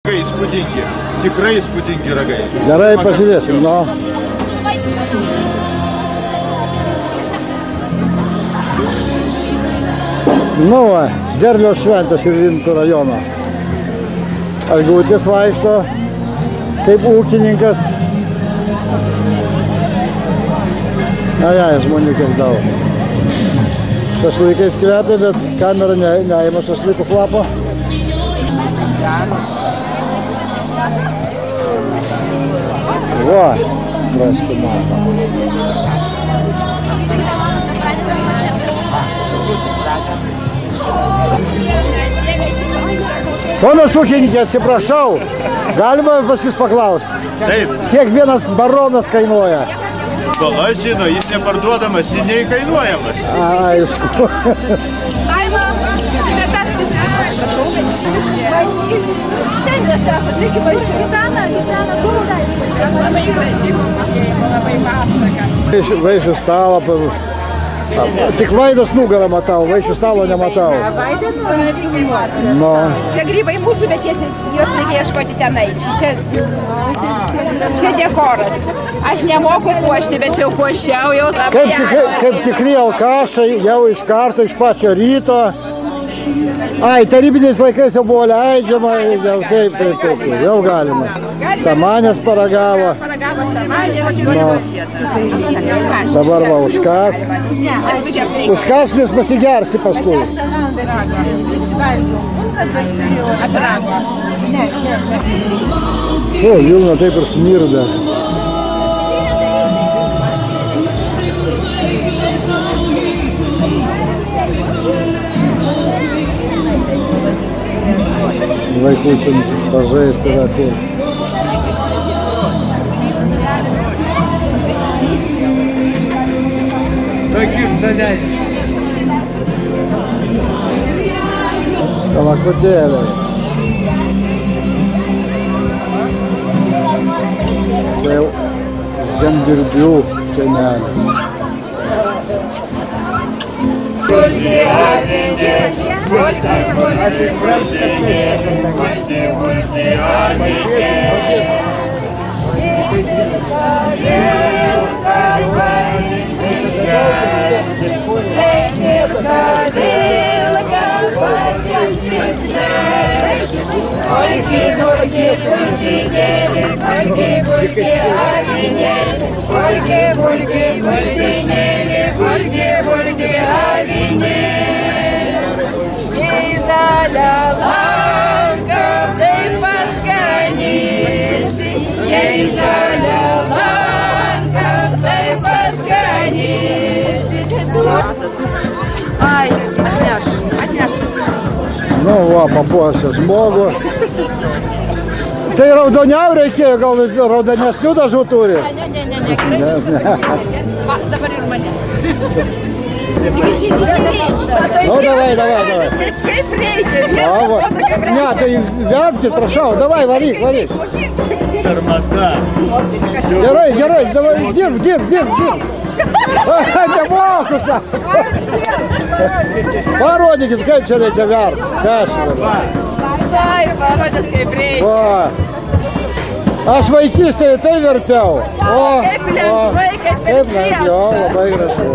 Įspūdingi, tikrai įspūdingi ragai. Gerai, pažiūrėsim, no. Nu, va, derliaus šventės ir Rimtų rajono. Algutis vaikšto, kaip ūkininkas. Ajai, žmonių kiek daug. Šašlykais kvepia, bet kamera neima šašlykų kvapo. Va, rasti mato. Ponas ūkininkė, atsiprašau, galima pas jūs paklausti? Taip. Kiek vienas baronas kainuoja? Aš žinau, jis neparduodamas, jis neįkainuojamas. Aišku. Šiandien sako, taigi Gyvena Dūda. Labai graži mokėjimo, labai pasaka. Vaišių stalą, tik Vaidas nugarą matau, vaišių stalo nematau. Vaidas nugarą. No. Čia grybai mūsų, bet jos reikia ieškoti tenai. Čia dekoras. Aš nemoku puošti, bet jau puošiau, jau labai. Kaip tikri alkašai, jau iš karto, iš pačio ryto. Ai, tarybiniais laikais jau buvo leidžiama, taip, jau galima. Samanės paragavo. No. Dabar va, užkas. Užkas, nes pasigersi paskui. O, Vilna taip ir smirda. Vaikučiams pažaisti ir ateit. Tokius žadelis. Kalakutėlė. Čia jau žemdirbių senelė. Nu va, papuošęs žmogų. Tai raudoniau reikėjo, gal raudonesnių dažų turi? Ne. Dabar ir mane. Nu, davai. Kaip reikia? Ne, tai verti, prašau, davai, varyk. Sarmata. Gerai, davai, dirb. Nemoku, sako. Parodykit, kaip čia reikia verti. Vai, parodės kaip reikia. Va. Aš vaikystėje tai verpiau. Kaip lengvai, kaip Taip lengviau, labai gražu.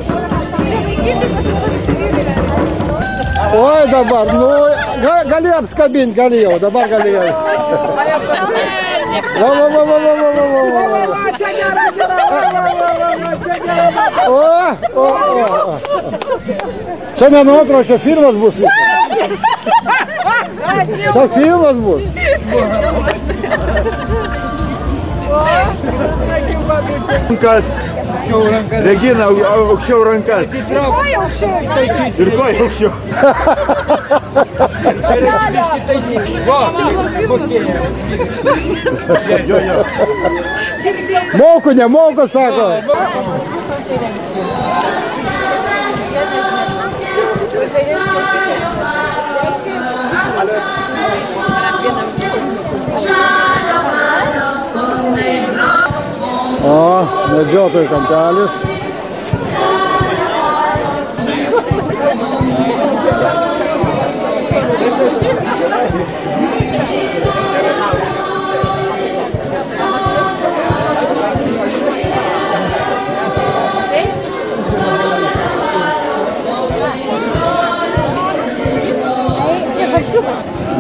Oi, dabar, nu, gali apskabinti, galėjau, dabar galėjau. Čia nenuotrau, čia filmas bus. Čia filmas bus. Regina, aukščiau rankas. Ir koja aukščiau. Moku, nemoku, sako. O, medžiotojų kampelis.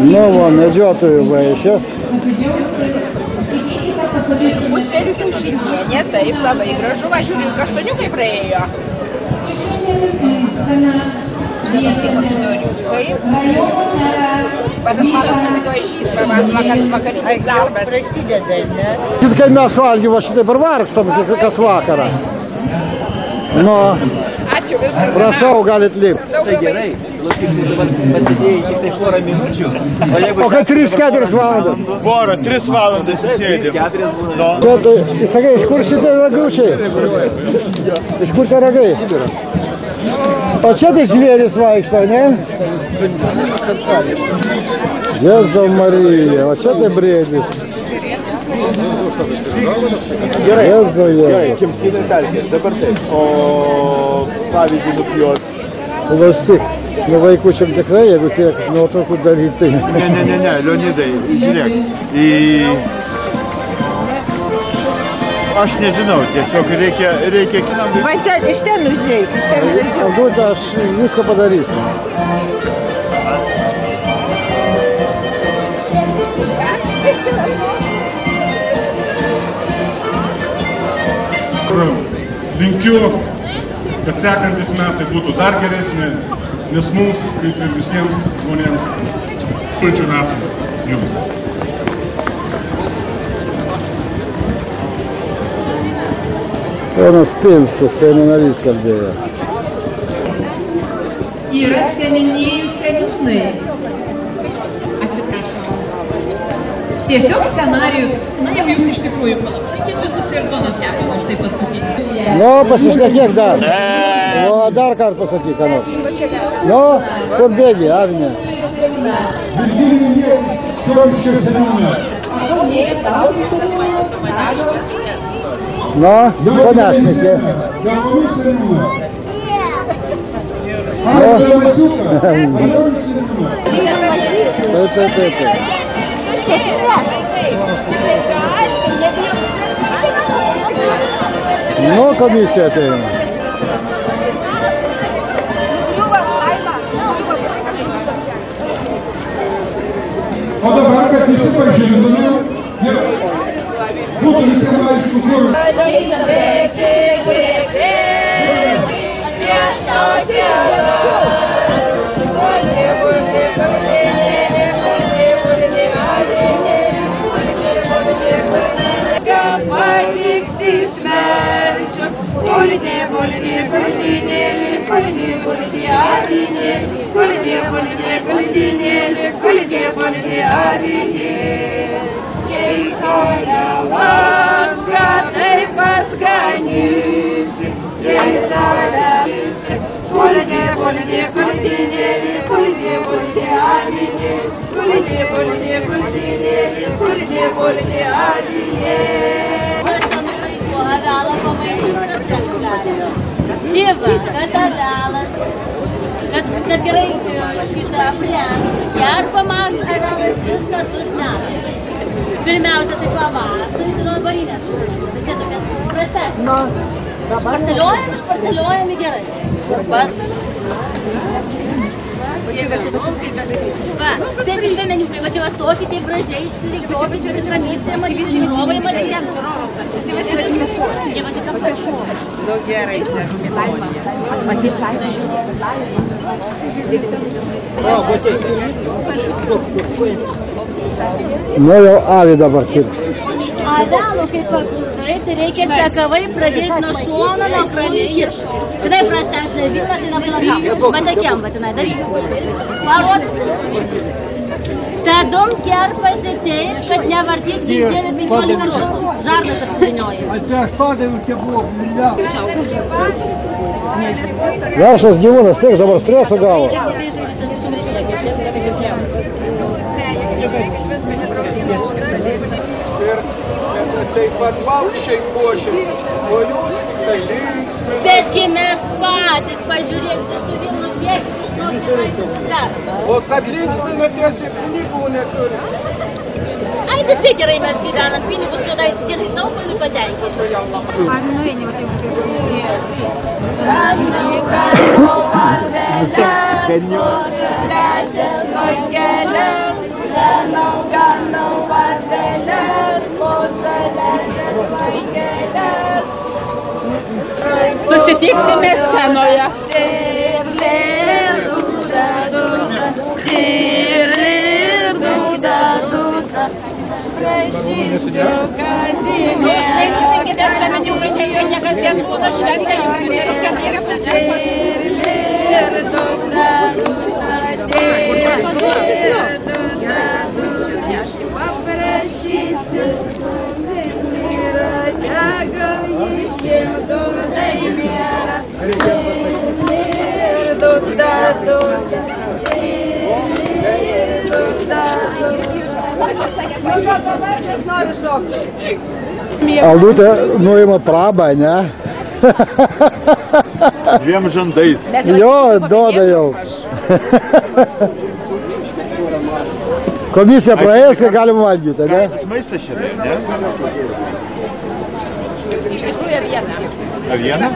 Nu, va, medžiotojų vaišės. Puspelių kiaušinienė, taip, labai gražu, va, žiūrint, kaštoniukai praėjo. Vakarinis darbas. Kai mes valgym, va šitai vargstam kas vakarą. Nu, Ačiū viskas. prašau, galit lipti. Tai gerai, pasidėjai tik tai porą minučių. O kad 3-4 valandas. Porą, 3 valandas įsėdėm. 4 būna. No. Sakai, iš kur šitai ragučiai? Iš kur tie ragai? O čia tai žvėris vaikšto, ne? Jėzau Marija, o čia tai brėdis. Gerai, Jėzau, gerai, kimsinai pelkės, dabar taip. O pavyzdį nupjot. Klausyk, nu vaikučiam tikrai, jeigu tiek nuotraukų daryti, tai... Ne, Leonidai, žiūrėk. Aš nežinau, tiesiog reikia kinam. Va, iš ten užėjai, iš ten užėjai. Galbūt aš viską padarysiu. Linkiu, kad sekantis metai būtų dar geresni, nes mums, kaip ir visiems žmonėms, puikių metų jums. Ponas Pinskus, seimo narys kalbėjo. Yra seniūnijų seniūnai. Atsiprašau. Tiesiog scenarijus, na jau jūs iš tikrųjų palaikėt visus ir donas Jakovas, aš taip pasakyti. Nu, pasišnekėk dar. O, dar kartą pasakyk, ką nors. Nu, kur bėgi, Avinė? Nu, ko nešnekė? Taip. Nu, komisija ateina. O dabar, kad visi pažintume, būtų visiems aišku, kur. Dieva, kad avalas, kad gerai šitą aprengti, ir pamas avalas 3 kartus metais. Pirmiausia, tai pavasarį, tai nuo varinės. Tai čia tokias prasesnės. Šparteliojami gerai. Va, bet ir meniukai, va čia va tokį taip gražiai išsilikti, čia va ramystė, matyti, žiūrovai matyti. Jie va tik aptaršau. Nu gerai, čia. Matyti laimę Nu, jau avį dabar kirks. Avelų, kaip paklautai, tai reikia sekavai pradėti nuo šono, nuo pradėti. Tikrai prastesnė vyklą, tai labai labiau. Matakiam, vatinai, daryk. Parod. Tadom kerpasi taip, kad nevartyk didelį 15 kartų. Žardas apsidinioja. Veršas gyvūnas, taip, dabar streso gavo. Taip pat paukščiai puošia, o jūs tai linksmi. Betgi mes patys, pažiūrėkite, aš tu Vilnių kiek išmokti. O kad linksminatės ir pinigų neturi. Ai, visi gerai mes gyvenam, pinigus tada įskirti daugumui patenkinti. ganau, ganau vazeles, pozeles, vaikeles. Susitiksime scenoje. Prašysiu Kazimierą. Niekas vien būna šventė, jau Aldutė nuima prabą, ne? Dviem žandais. Jo, duoda jau. Komisija praėjus, kai galima valgyti, ne? Maistas šitai, ne? Iš tikrųjų avieną. Avieną?